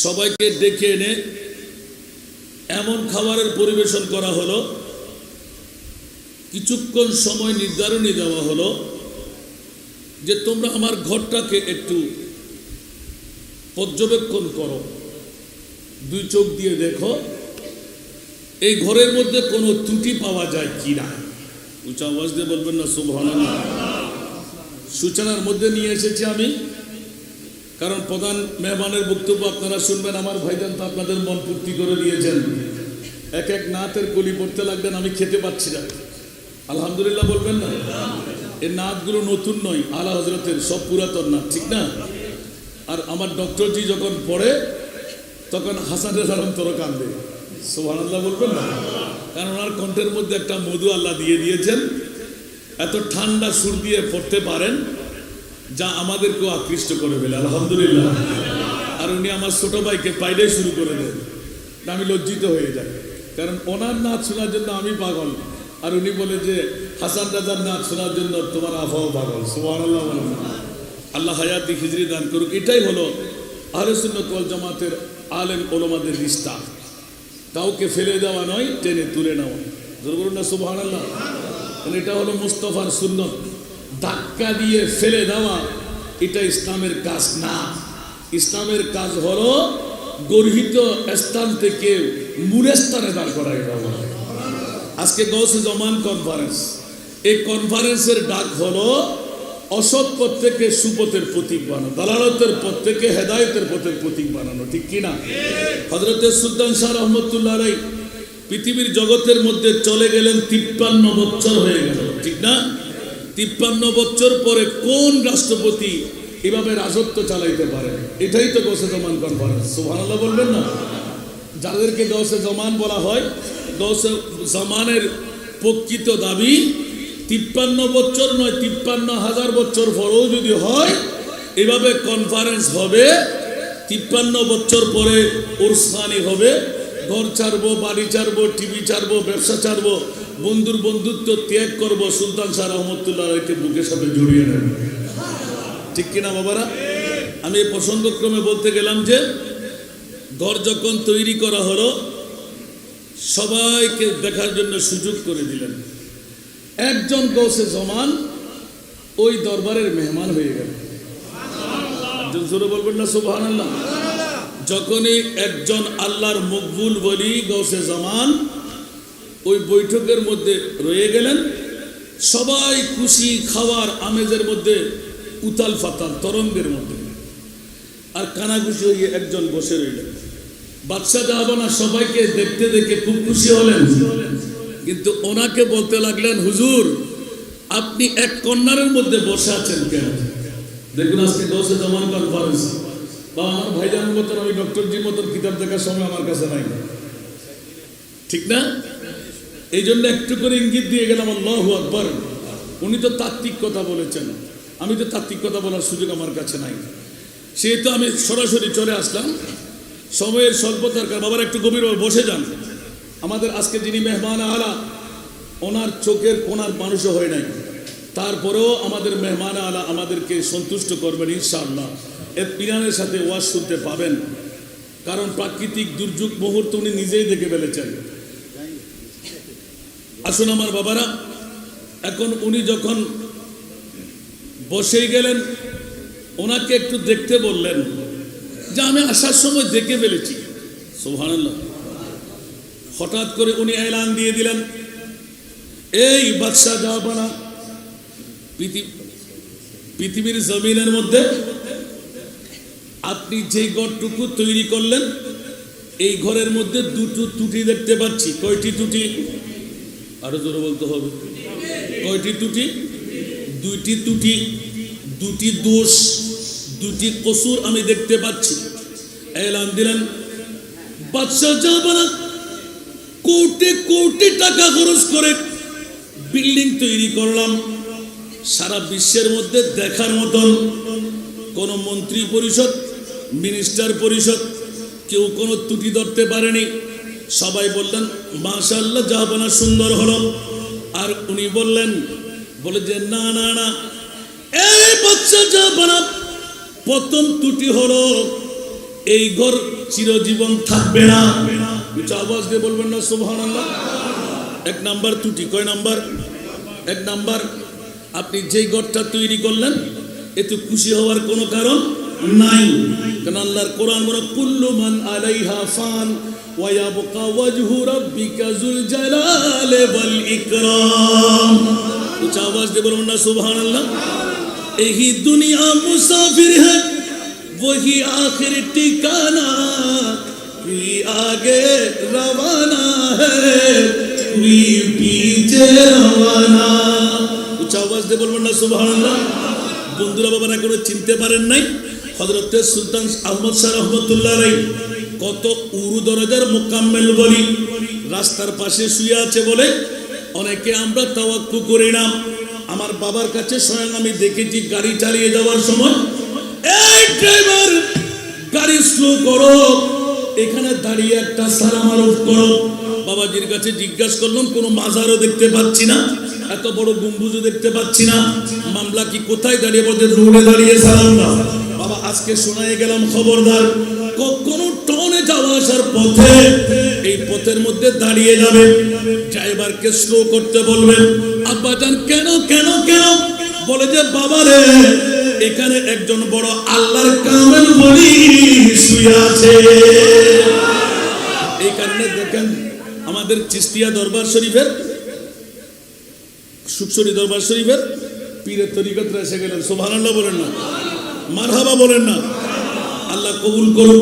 সবাইকে ডেকে এনে এমন খাবারের পরিবেশন করা হলো, কিছুক্ষণ সময় নির্ধারণী দেওয়া হলো যে তোমরা আমার ঘরটাকে একটু পর্যবেক্ষণ করো, দুই চোখ দিয়ে দেখো এই ঘরের মধ্যে কোনো ত্রুটি পাওয়া যায় কিনা। উঁচা আওয়াজ দিয়ে বলবেন না সুবহানাল্লাহ। সূচনার মধ্যে নিয়ে এসেছি আমি, কারণ প্রধান মেহমানের বক্তব্য আপনারা শুনবেন। আমার ভাইজান তো আপনাদের মন পূর্তি করে দিয়েছেন, এক এক নাতের কলি পড়তে লাগবেন, আমি খেতে পাচ্ছি না। আলহামদুলিল্লাহ বলবেন না? এই নাতগুলো নতুন নয়, আলা হজরতের সব পুরাতন নাত, ঠিক না? আর আমার ডক্টরজি যখন পড়ে তখন হাসান রেজার অন্তর কান্দে। সুবহানাল্লাহ বলবেন না? কারণ ওনার কণ্ঠের মধ্যে একটা মধু আল্লাহ দিয়ে দিয়েছেন, এত ঠান্ডা সুর দিয়ে পড়তে পারেন যা আমাদেরকেও আকৃষ্ট করে ফেলে। আলহামদুলিল্লাহ। আর উনি আমার ছোট ভাইকে পাইলে শুরু করে দেন, আমি লজ্জিত হয়ে যাই, কারণ ওনার নাচ শোনার জন্য আমি পাগল, আর উনি বলে যে হাসান রাজার নাচ শোনার জন্য তোমার আবহাওয়া পাগল। সুবহানাল্লাহ বলেন। আল্লাহ হায়াতি হিজরি দান করুক। এটাই হলো আহলে সুন্নাত ওয়াল জামাতের আলেম ওলামাদের রিশতা, কাউকে ফেলে দেওয়া নয়, টেনে তুলে নেওয়া। জোর বলুন না সুবহানাল্লাহ। এটা হলো মুস্তাফার সুন্নত। ধাক্কা দিয়ে ফেলে দেওয়া এটা ইসলামের কাজ না। ইসলামের কাজ হলো গর্হিত স্থান থেকে মূল স্থানে দাঁড় করা। এটা আজকে গৌসে জমান কনফারেন্স, এই কনফারেন্সের ডাক হলো অসৎ পথ থেকে সুপথের প্রতীক বানানো, দালালতের পথ থেকে হেদায়েতের পথের প্রতীক বানানো, ঠিক কিনা? হযরতে সুলতান শাহ রহমতুল্লাহ আলাইহি পৃথিবীর জগতের মধ্যে চলে গেলেন, 53 বছর হয়ে গেল, ঠিক না? 53 বছর পরে কোন রাষ্ট্রপতি এভাবে রাজত্ব চালাইতে পারে? এটাই তো গৌসে জমান কনফারেন্স। সুবহানাল্লাহ বলবেন না? যাদেরকে গৌসে জমান বলা হয়, গৌসে জমানের প্রকৃত দাবি 53 বছর নয়, 53,000 বছর পরেও যদি হয় এভাবে কনফারেন্স হবে, 53 বছর পরে উরসানি হবে, ঘর ছাড়বো, বাড়ি ছাড়বো, টিভি ছাড়বো, ব্যবসা ছাড়বো, বন্ধুর বন্ধুত্ব ত্যাগ করবো, সুলতান শাহ রহমতুল্লাহ আলাইহিকে বুকের সাথে জড়িয়ে নেব, ঠিক কিনা বাবারা? আমি এই প্রসঙ্গক্রমে বলতে গেলাম যে ঘর যখন তৈরি করা হলো, সবাইকে দেখার জন্য সুযোগ করে দিলেন। একজন গৌসে জমান ওই দরবারের মেহমান হয়ে গেল। একজন জোরে বলবেন না সুবহানাল্লাহ? যখনই একজন আল্লাহর মকবুল বলি গৌসে জমান ওই বৈঠকের মধ্যে রয়ে গেলেন, সবাই খুশি, খাওয়ার আমেজের মধ্যে উতাল ফাতাল তরঙ্গের মধ্যে, আর কানাঘুষি হয়ে একজন বসে রইলেন। বাদশাহ জাহাবানা সবাইকে দেখতে দেখে খুব খুশি হলেন, কিন্তু ওনাকে বলতে লাগলেন, হুজুর আপনি এক কর্নারের মধ্যে বসে আছেন কেন? দেখুন আজকে গৌসে জমান কনফারেন্স, বা আমার ভাইজানের মতন, আমি ডক্টরজির মতন কিতাব দেখার সময় আমার কাছে নাই, ঠিক না? এই জন্য একটু করে ইঙ্গিত দিয়ে গেলাম, আল্লাহু আকবার। উনি তো তাত্ত্বিক কথা বলেছেন, আমি তো তাত্ত্বিক কথা বলার সুযোগ আমার কাছে নাই, সেহেতু আমি সরাসরি চলে আসলাম। সময়ের স্বল্পতার কারণে বাবার একটু গভীরভাবে বসে যান। আমাদের আজকে যিনি মেহমান আলা, ওনার চোখের কোনার মানুষও হয় নাই, তারপরেও আমাদের মেহমান আলা আমাদেরকে সন্তুষ্ট করবেন ইনশাআল্লাহ। ইত্মিনানের সাথে ওয়াজ শুনতে পাবেন, কারণ প্রাকৃতিক দুর্যোগ মুহূর্ত উনি নিজেই দেখে ফেলেছেন। আসুন আমার বাবারা, এখন উনি যখন বসেই গেলেন, ওনাকে একটু দেখতে বললেন যে আমি আসার সময় দেখে ফেলেছি। সুবহানাল্লাহ। হঠাৎ করে উনি এলান দিয়ে দিলেন, এই বাদশাহ জাহাবানা, পৃথিবীর জমিনের মধ্যে আপনি যে ঘরটুকু তৈরি করলেন, এই ঘরের মধ্যে দুটো ত্রুটি দেখতে পাচ্ছি। কয়টি ত্রুটি? আরো জোরে বলতে হবে। কয়টি ত্রুটি? দুইটি ত্রুটি, দুটি দোষ, দুটি কসুর আমি দেখতে পাচ্ছি। এলান দিলেন, বাদশাহ জাহাবানা কোটি কোটি টাকা খরচ করে বিল্ডিং তৈরি করলাম, সারা বিশ্বের মধ্যে দেখার মতন কোন মন্ত্রী পরিষদ, মিনিস্টার পরিষদ কেউ কোনো ত্রুটি ধরতে পারেনি। সবাই বললেন মাশাআল্লাহ জাহাবানা সুন্দর হলো। আর উনি বললেন, বলে যে না না না, এই বাদশাহ জাহাবানা প্রথম ত্রুটি হলো এই ঘর চিরজীবন থাকবে না। উচ্চ আওয়াজ দিয়ে বলবেন না সুবহানাল্লাহ। এক নাম্বার ত্রুটি, কয় নাম্বার? এক নাম্বার, আপনি যেই ঘরটা তৈরি করলেন এতে খুশি হওয়ার কোনো কারণ নাই। কারণ আল্লাহর কোরআন বলে কুল্লু মান আলাইহা ফান ওয়া ইয়াবকা ওয়াজহু রাব্বিকা যুল জালালি ওয়াল ইকরাম। উচ্চ আওয়াজ দিয়ে বলবেন না সুবহানাল্লাহ। यही दुनिया मुसाफिर है वही आखिर ठिकाना, कोई आगे रवाना है कोई पीछे रवाना। उच्च आवाज দিয়ে বলবেন না সুবহানাল্লাহ। বন্ধুরা বাবা না করে চিনতে পারেন নাই হযরত সুলতান আহমদ শাহ রহমাতুল্লাহ আলাইহি কত উরু দরজার মুকাম্মেল বলি রাস্তার পাশে শুয়ে আছে বলে অনেকে আমরা তাওয়াক্কু করি না। আমার বাবার কাছে স্বয়ং আমি দেখেছি গাড়ি চালিয়ে যাওয়ার সময়, এই ড্রাইভার গাড়ি স্লো করো, এখানে দাঁড়িয়ে একটা সালাম আরজ করো। বাবাজির কাছে জিজ্ঞাসা করলাম কোনো মাজারও দেখতে পাচ্ছি না, এত বড় গম্বুজও দেখতে পাচ্ছি না, মামলা কি কোথায় দাঁড়িয়ে? বলতে রোডে দাঁড়িয়ে সালাম দাও। বাবা আজকে শোনায় গেলাম খবরদার কখনো টাউনে যাওয়া আসার পথে এই পথের মধ্যে দাঁড়িয়ে যাবে, ড্রাইভারকে স্লো করতে বলবেন। আব্বাজান কেন কেন কেন? বলে যে বাবারে এখানে একজন বড় আল্লাহর কামেল বলি শুয়ে আছে। এই কারণে দেখেন আমাদের চিস্তিয়া দরবার শরীফের, সুকসরি দরবার শরীফের পীরের তরিকতরা এসে গেলেন। সুবহানাল্লাহ বলেন না, মারহাবা বলেন না। আল্লাহ কবুল করুন।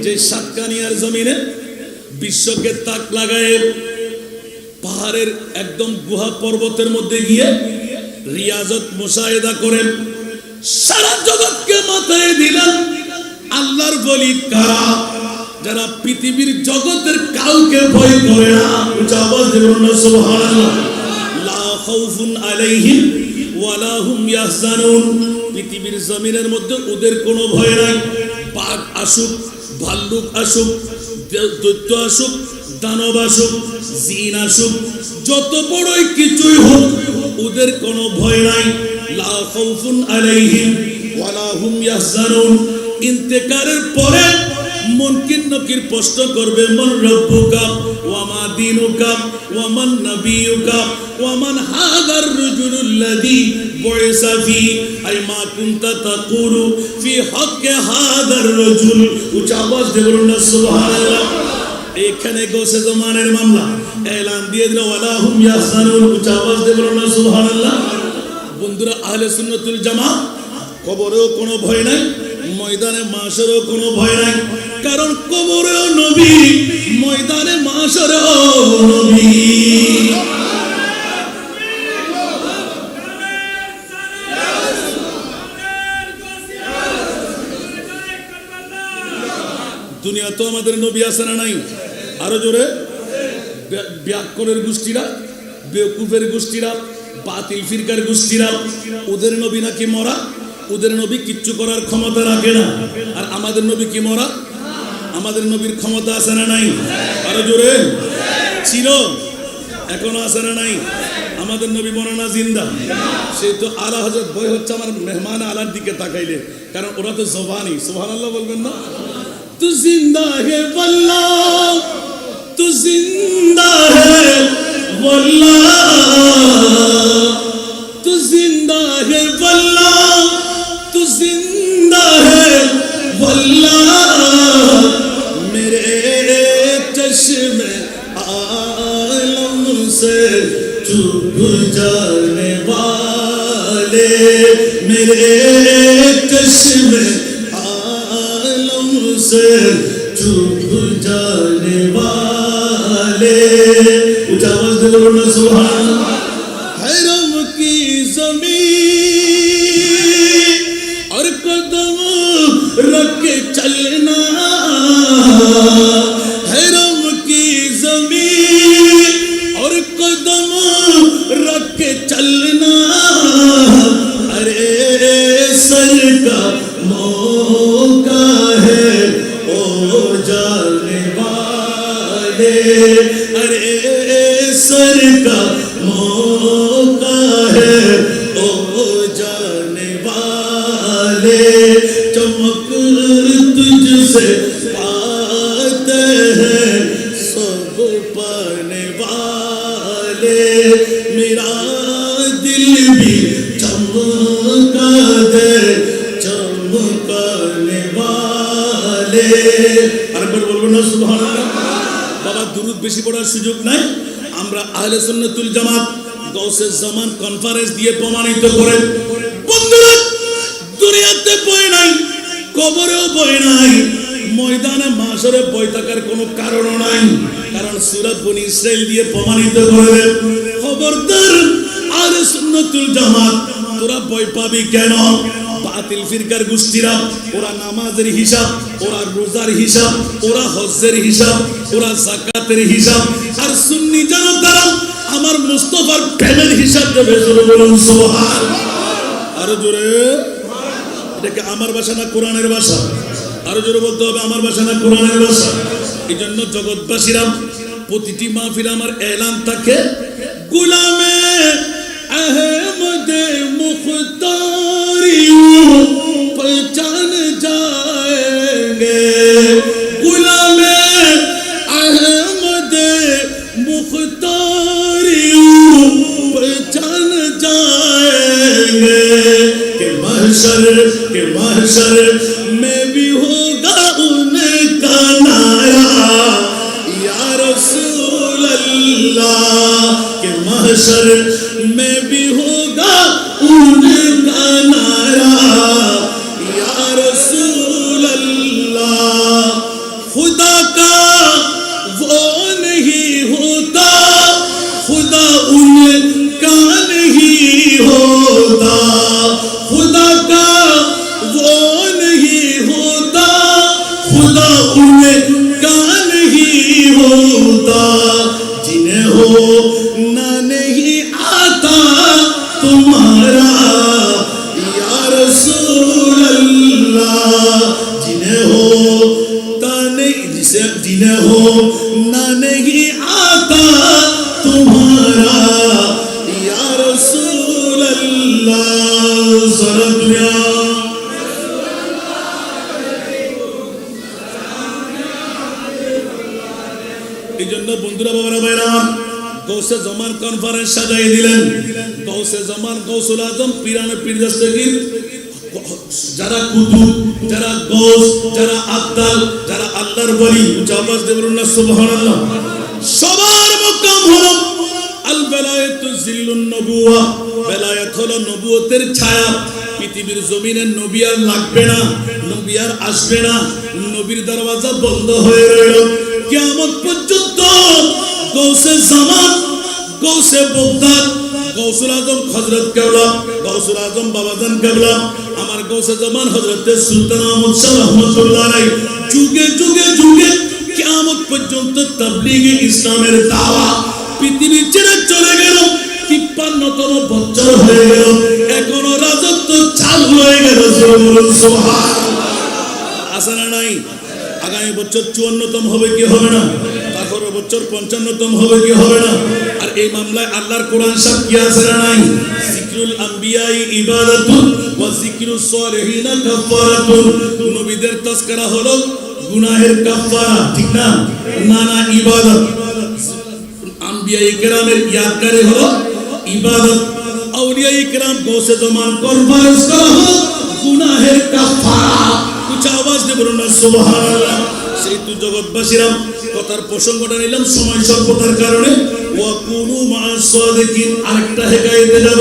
যে সাতকানিয়ার জমিনে বিশ্বকে তাক লাগায় পাহাড়ের একদম গুহা পর্বতের মধ্যে গিয়ে রিয়াজত মুশাহেদা করেন, সারা জগৎকে মাথায় দিলেন আল্লাহর বলি কারা? যারা পৃথিবীর জগতের কাউকে ভয় করে না। উচ্চ আওয়াজ দিয়ে বলুন সুবহানাল্লাহ। লা খাউফুন আলাইহিম ওয়ালা হুম ইয়াহজানুন। পৃথিবীর জমিনের মধ্যে ওদের কোনো ভয় নাই। বাঘ আসুক, ভাল্লুক আসুক, দৈত্য আসুক, দানব আসুক, জিন আসুক, যত বড়ই কিছুই হোক ওদের কোনো ভয় নাই। লা খাউফুন আলাইহিম ওয়ালা হুম ইয়াহজানুন। ইন্তেকারের পরে মুনকির নকির প্রশ্ন করবে মান রব্বুকা ওয়া মা দীনুকা ওয়া মান নাবিয়ুকা ওয়া মান হাদার রাজুলুল্লাযী বুইসা ফি আই মা কুনতা তাকুলু ফি হক্কে হাদার রাজুল। উচ্চ আওয়াজ দিয়ে বলুন না সুবহানাল্লাহ। এখানে গোসে জমানের মামলা এলান দিয়ে দিল ওয়ালা হুম ইয়াহজানুন। উচ্চ আওয়াজ দিয়ে বলুন না সুবহানাল্লাহ। বন্ধুরা আহলে সুন্নাতুল জামাত কবরেও কোনো ভয় নাই, ময়দানে মাশরেও কোনো ভয় নাই। কারণ কবরেও নবী, ময়দানে মাশরেও নবী। দুনিয়া তো আমাদের নবী আছে না নাই? আরো জোরে। ব্যাকরণের গোষ্ঠীরা, বেকুফের গোষ্ঠীরা, বাতিল ফিরকার গোষ্ঠীরা ওদের নবী নাকি মরা, ওদের নবী কিচ্ছু করার ক্ষমতা রাখে না। আর আমাদের নবী কি মরা? আমাদের নবীর ক্ষমতা আছে না নাই? আরো জোরে। ছিল, এখনো আছে না নাই? আমাদের নবী মরা না জিন্দা? সে তো আলা হযরত ভয় হচ্ছে আমার মেহমান আলার দিকে তাকাইলে, কারণ ওরা তো জবানি। সুবহানাল্লাহ বলবেন না? তু জিন্দা হে ওয়াল্লাহ, তু জিন্দা হে ওয়াল্লাহ, তু জিন্দা হে ওয়াল্লাহ, তু জিন্দা হে ওয়াল্লাহ, মেরে চশ্মে आलम से चुप जाने वाले, मेरे चश्मे आलम से चुप जाने वाले। ऊंचा आवाज दे बोलो ना सुभान। हरम की ज़मीन और कदम रख के चलना, हरम की ज़मीन और कदम रख के चलना, अरे सर का मौका है ओ जाने वाले, अरे सर का मौका है ओ जाने वाले। चमक तुझसे पाते हैं सब पाने वाले मेरा दिल भी चमका दे चमकाने वाले আরেকবার বলবো না সুবহানাল্লাহ বাবা দুরূদ বেশি পড়ার সুযোগ নাই আমরা আহলে সুন্নাতুল জামাত গাউসে জামান কনফারেন্স দিয়ে প্রমাণিত করেন বন্ধুরা দুনিয়াতে বই নাই কবরেও বই নাই ময়দানে মাশরে বই থাকার কোনো কারণ নাই কারণ সূরা বনী ইসরাইল দিয়ে প্রমাণিত করে খবরদার আহলে সুন্নাতুল জামাত তোরা বই পাবি কেন বাতিল ফিরকার গোষ্ঠীরা ওরা নামাজের হিসাব ওরা রোজার হিসাব ওরা হজ্জের হিসাব ওরা যাকাতের হিসাব আর সুন্নি জনতারা আমার মুস্তাফার প্রেমের হিসাব দেবে জোরে বলুন সুবহানাল্লাহ আরো জোরে এটা কি আমার ভাষা না কোরআনের ভাষা আরো জোরে বলতে হবে আমার ভাষা না কোরআনের ভাষা এইজন্য জগৎবাসীরা প্রতিটি মাহফিলে আমার এলান থাকে গোলামে अहमद मुख्तारी पहचान जाएंगे गुलाम अहमद मुख्तारी पहचान जाएंगे कि महशर में भी होगा उनका नारा या रसूल अल्लाह के महशर में भी होगा उनका नारा या रसूल अल्लाह खुदा का वो नहीं होता खुदा उनका नहीं होता खुदा का वो नहीं होता खुदा उनका नहीं होता जिन्हें हो ना नहीं आता तुम्हारा या रसूल अल्लाह जिन्हें हो ना नहीं आता तुम्हारा या रसूल अल्लाह सारा दुनिया এই জন্য বন্ধুরা বাবারা ভাইরা গৌসে জামান কনফারেন্স সাজাই দিলেন গৌসে জামান গৌসুল আজম পীরানে পীর দস্তগীর যারা কুতুব যারা গৌস যারা আব্দাল যারা আল্লাহর ওলি আওয়াজ দিয়ে বলুন না সুবহানাল্লাহ সবার মাকাম হলো আল বেলায়েতু জিল্লুন নবুওয়া বেলায়েত হলো নবুয়তের ছায়া পৃথিবীর জমিনে নবী আর লাগবে না নবী আর আসবে না নবীর দরওয়াজা বন্ধ হয়ে রইল কিয়ামত পর্যন্ত গৌসে জামান গৌসে বগদাদ গৌসুল আজম হযরত কেবলা গৌসুল আজম বাবাজান কেবলা আমার গৌসে জামান হযরত সুলতান আহমদ শাহ রহমাতুল্লাহ আলাইহি যুগে যুগে যুগে কিয়ামত পর্যন্ত তাবলীগে ইসলামের দাওয়া পৃথিবী ছেড়ে চলে গেল ৫৩তম বছর হয়ে গেল এখনো রাজত্ব চালু হয়ে গেল সুবহানাল্লাহ আছে না নাই আগামী বছর ৫৪তম হবে কি হবে না তারপরের বছর ৫৫তম হবে কি হবে না আর এই মামলায় আল্লাহর কোরআন শরীফ কি আছে না নাই যিকরুল আম্বিয়াই ইবাদাতুন ওয়া যিকরুস সালিহিনা কাফারাতুন নবীদের তাযকিরা হলো গুনাহের কাফারা ঠিক না না ইবাদত আম্বিয়াই কেরামের ইয়াদগারি হলো ইবাদত আউলিয়াই কেরাম গৌসে জামান কনফারেন্স করা হলো গুনাহের কাফারা উচ্চ আওয়াজ দিয়ে বলুন না সুবহানাল্লাহ সেই তো জগৎবাসীরা কথার প্রসঙ্গটা নিলাম সময় স্বল্পতার কারণে ওয়া কুনু মা'আস সাদিকিন আরেকটা হেকায়েতে যাব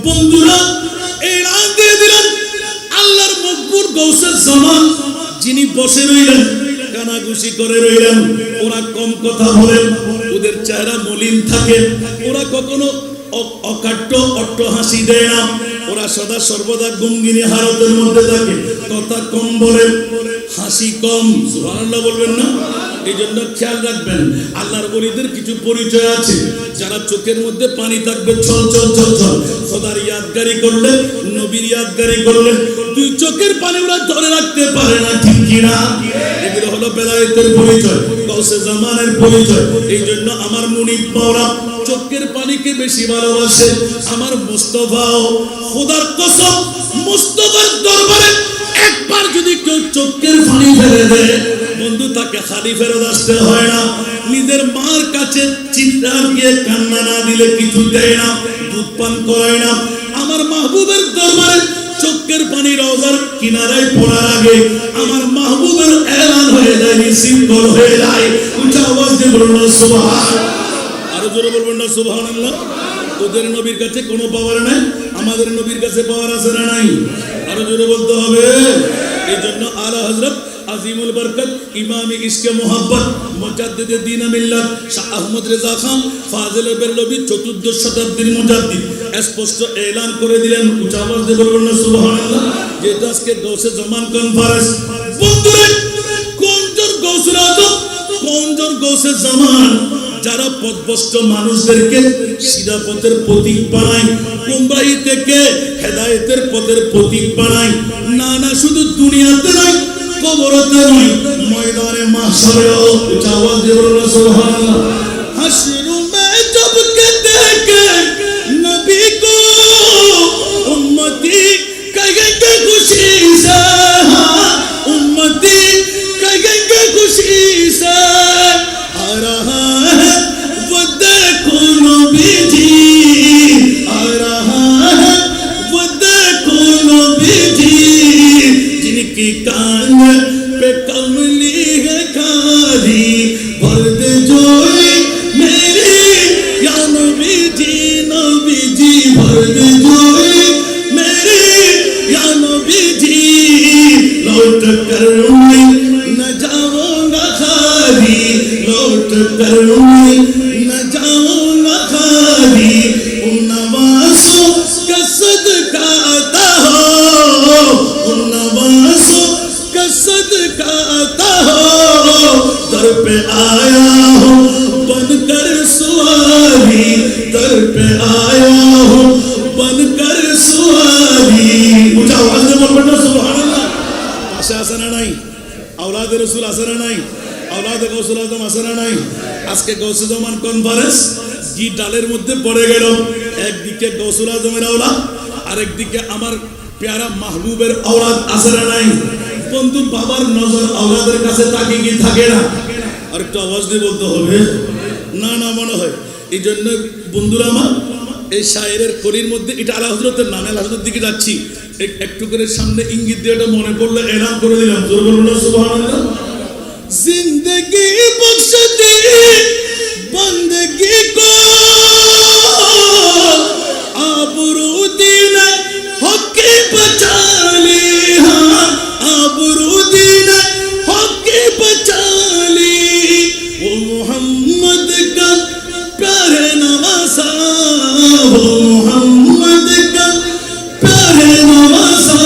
বন্ধুরা এই রাত দিয়ে দিলেন আল্লাহর মকবুল গৌসে জামান যিনি বসে রইলেন কানাঘুষি করে রইলেন ওরা কম কথা বলেন ওদের চেহারা মলিন থাকে ওরা কখনো অকাট্য অট্ট হাসি দেয় না ওরা সদা সর্বদা গম্ভীর হালতের মধ্যে থাকে কথা কম বলেন হাসি কম সুবহানাল্লাহ বলবেন না এই জন্য খেয়াল রাখবেন আল্লাহর ওলিদের কিছু পরিচয় আছে যারা চোখের মধ্যে পানি থাকবে ছল ছল ছল ছল খোদার ইয়াদগারি করলে নবীর ইয়াদগারি করলে দুই চোখের পানি ওরা ধরে রাখতে পারে না ঠিক কি না এগুলো হলো বেলায়েতের পরিচয় গৌসে জামানের পরিচয় এই জন্য আমার মুনিব মাওলা চোখের পানিকে বেশি ভালোবাসে আমার মুস্তাফাও খোদার কসম মুস্তাফার দরবারে একবার যদি কেউ চোখের পানি ফেলে দেয় বন্ধু তাকে খালি ফেরত আসতে হয় না। নিজের মার কাছে চিৎকার দিয়ে কান্না না দিলে কিছু দেয় না, দুধ পান করায় না। আমার মাহবুবের দরবারে চোখের পানি রওজার কিনারায় পড়ার আগে আমার মাহবুবের এলান হয়ে যায়, সিম্বল হয়ে যায়। উচ্চ আওয়াজ দিয়ে বলুন না সুবহান, আরো জোরে বলবেন না সুবহানাল্লাহ। তোদের নবীর কাছে কোনো পাওয়ার নাই, আমাদের নবীর কাছে পাওয়ার আছে না নাই? আরো জোরে বলতে হবে। এই জন্য আলা হযরত আজিমুল বরকত ইমামে ইশকে মোহাব্বত মুজাদ্দিদে দ্বীন মিল্লাত শাহ আহমদ রেজা খান ফাজিল বেরলভী 14th শতাব্দীর মুজাদ্দিদ স্পষ্ট এলান করে দিলেন, উচ্চ আওয়াজ দিয়ে বলবেন না সুবহানাল্লাহ, যে আজকে গৌসে জামান কনফারেন্স। বন্ধুরা, কোনজন গৌসুল আজম, কোনজন গৌসে জামান যারা পথভ্রষ্ট মানুষদেরকে সিধা পথের প্রতীক বানায়, গুমরাহি থেকে হেদায়েতের পথের প্রতীক বানায়। না না, শুধু দুনিয়াতে নয়, কবরতে নয়, ময়দানে মাহশরেও। আওয়াজ দিয়ে বলুন সুবহানাল্লাহ। হাশরু মে জব কে দেখে নবী কো উম্মতি কহেंगे खुशी से, उम्मती कहेंगे खुशी से आ रहा है वो देखो नबी जी, आ रहा है वो देखो नबी जी, जिनकी कान पे कमली है खारी वर्द जोई मेरी, या नबी जी वर्द जोई मेरी, या नबी जी लौट कर मैं न जाऊंगा खाली, लौट कर मैं न जाऊंगा खाली, उन नवासों का सदका आता हो, उन नवासों का सदका आता हो, दर पे आया हूँ बनकर सुवारी, दर पे आया हूँ बनकर सुवारी। ऊंचा आवाज में बोलना सुबहानाल्लाह। পাশে আছে না নাই? আওলাদে রাসূল আছে না নাই? আওলাদে গৌসুল আজম আছে না নাই? আজকে গৌসে জামান কনফারেন্স কি ডালের মধ্যে পড়ে গেল। একদিকে গৌসুল আজমের আওলাদ, আরেকদিকে আমার প্যারা মাহবুবের আওলাদ আছে না নাই? বন্ধু, বাবার নজর আওলাদের কাছে তাকে কি থাকে না? আর একটু আওয়াজ দিয়ে বলতে হবে না না, মনে হয়। এই জন্য বন্ধুরা আমার, এই শায়েরের কলির মধ্যে এটা আলা হযরতের নামে আলা হযরতের দিকে যাচ্ছি, একটু করে সামনে ইঙ্গিত দিয়ে এটা মনে পড়লে এলান করে দিলাম। জোর বলুন না সুবহানাল্লাহ। জিন্দেগি বখশ দি বন্দগি কো আবরু দিন হকে বচা লি, হাं আবরু দিন হকে বচা লি, ও মোহাম্মদ কা प्यारे नवासा, वो मोहम्मद का प्यारे नवासा,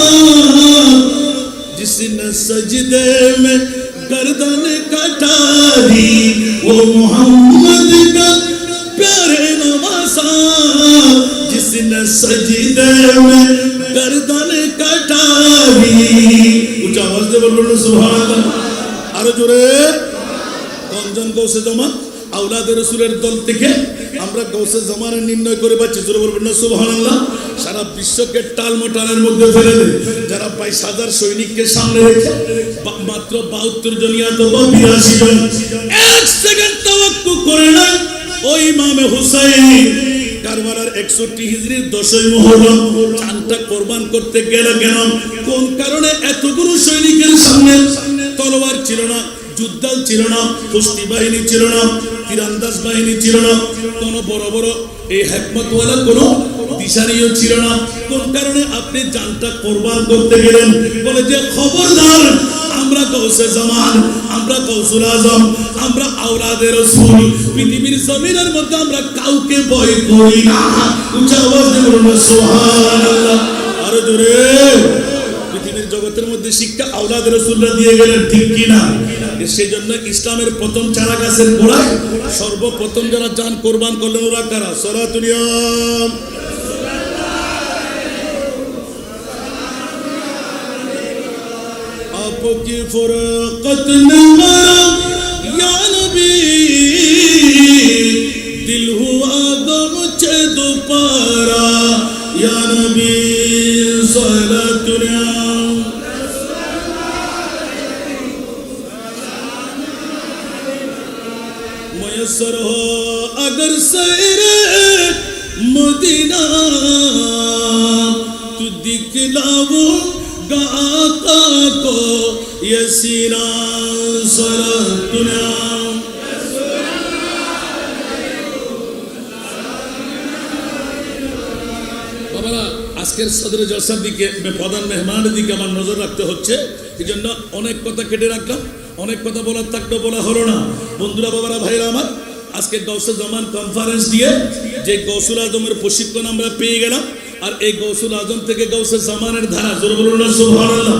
जिसने सजदे में गर्दन कटा दी, वो मोहम्मद का प्यारे नवासा, जिसने सजदे में गर्दन कटा दी। उच्च आवाज से बोलो सुभान अल्लाह। आरो जोरे कौन गौसे जमान আওলাদে রাসূলের দল থেকে আমরা গৌসে জামানের নির্ণয় করে পাচ্ছি। জোরে বলবেন না সুবহানাল্লাহ। সারা বিশ্বকে টালমটালের মধ্যে ফেলে দেয় যারা 22,000 সৈনিককে সামনে রেখে মাত্র 72 জনিয়া অথবা 82 জন এক সেকেন্ড তাওয়াক্কু করে না। ওই ইমামে হুসাইন কারবালার 61 হিজরির 10ই মুহররম চাঁদটা কুরবান করতে গেল কেন? কোন কারণে? এতগুলো সৈনিকের সামনে তলোয়ার ছিল না, যুদ্ধাল ছিল না, কুস্তি বাহিনী ছিল না, তীরন্দাজ বাহিনী ছিল না, কোন বড় বড় এই হিকমতওয়ালা কোন দিশারিও ছিল না। কোন কারণে আপনি জানটা কুরবান করতে গেলেন? বলে যে খবরদার, আমরা গৌসে জামান, আমরা গৌসুল আজম, আমরা আওলাদে রাসূল, পৃথিবীর জমিনের মধ্যে আমরা কাউকে ভয় করি না। উচ্চ আওয়াজে বলুন সুবহানাল্লাহ। আরো জোরে। পৃথিবীর জগতের মধ্যে শিক্ষা আওলাদে রাসূলরা দিয়ে গেলেন, ঠিক কি না? সেই জন্য ইসলামের প্রথম চারা গাছের গোড়ায় সর্বপ্রথম যারা জান কোরবান করলেন ওরা কারা? সরাতুনিয়াম आपकी फुरकत ने मरा या नबी, दिल हुआ गम चे दोपारा या नबी, सलात मुयस्सर हो अगर सैरे मदीना तू दिखलाओ आका को ये सीना सरा दुनिया। বাবারা আজকের সদরে জলসার দিকে প্রধান মেহমানের দিকে আমার নজর রাখতে হচ্ছে, এই জন্য অনেক কথা কেটে রাখলাম, অনেক কথা বলার থাকলেও বলা হলো না। বন্ধুরা, বাবারা, ভাইরা আমার, আজকে গৌসে জামান কনফারেন্স দিয়ে যে গৌসুল আজমের প্রশিক্ষণ আমরা পেয়ে গেলাম, আর এই গৌসুল আজম থেকে গৌসে জামানের ধারা, জোরে বলুন না সুবহানাল্লাহ,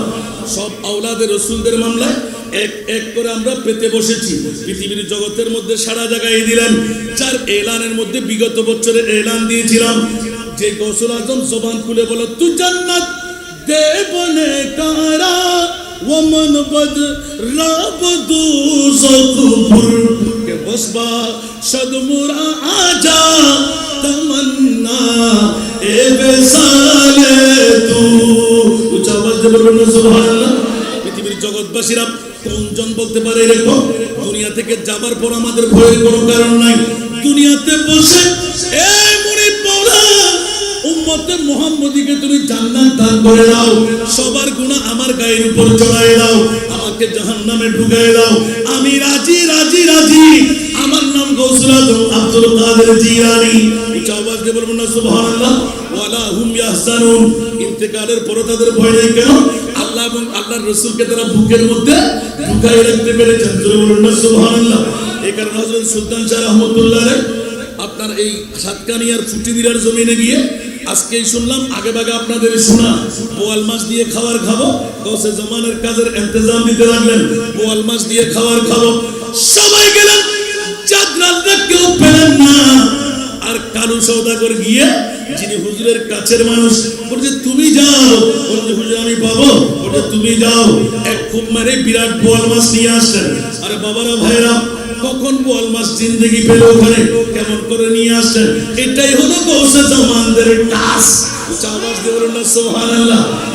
সব আওলাদের রসুলদের মামলায় এক এক করে আমরা পেতে বসেছি। পৃথিবীর জগতের মধ্যে সারা জায়গায় দিলেন, যার এলানের মধ্যে বিগত বছরে এলান দিয়েছিলাম যে গৌসুল আজম জবান খুলে বলো তু জান্নাত দে বনে কারা ওমন বদ রাব দু জকুর কে বসবা সদমুরা আজা তমন্না এ বেসালে তু। উচ্চ আওয়াজ দিয়ে বলুন সুবহানাল্লাহ। পৃথিবীর জগৎবাসীরা কোনজন বলতে পারে রেখো দুনিয়া থেকে যাবার পর আমাদের ভয়ের কোনো কারণ নাই, দুনিয়াতে বসে এই মুরিদ মাওলা উম্মতে মুহাম্মদীকে তুমি জান্নাত দান করে দাও, সবার গুনাহ আমার গায়ের উপর চড়ায় দাও, আমাকে জাহান্নামে ঢুকায় দাও, আমি রাজি রাজি রাজি। আমার নাম গৌসুল আজম আব্দুল কাদের জিলানী। উচ্চ আওয়াজ দিয়ে বলবেন না সুবহানাল্লাহ। ওয়ালা হুম ইয়াহজানুন, ইন্তেকালের পর তাদের ভয় নেই কেন? আল্লাহ এবং আল্লাহর রাসূলকে তারা বুকের মধ্যে ঢুকায় রাখতে পেরেছেন, জোরে বলুন না সুবহানাল্লাহ। এই কারণে হযরত সুলতান শাহ রহমাতুল্লাহ আলাইহি আপনার এই সাতকানিয়ার ফুটিবিরার জমিনে গিয়ে আজকেই শুনলাম, আগে ভাগে আপনাদের শোনা, বোয়াল মাছ দিয়ে খাবার খাবো, গৌসে জামানের কাজের ইন্তজাম দিতে লাগলেন, বোয়াল মাছ দিয়ে খাবার খাবো, সবাই গেলেন, চাঁদরাতটা কেউ পেলেন না। আর কালু সওদাগর গিয়ে যিনি হুজুরের কাছের মানুষ বলছে তুমি যাও, বলছে হুজুর আমি পাবো, বলছে তুমি যাও, এক খুব মারে বিরাট বোয়াল মাছ নিয়ে আসলেন। আরে বাবারা ভাইরা, কখন বোয়াল মাছ জিন্দেগি পেল ওখানে, কেমন করে নিয়ে আসলেন? এটাই হলো গৌসে জামানদের কাজ। উচ্চ আওয়াজ দিয়ে বলুন না সুবহানাল্লাহ।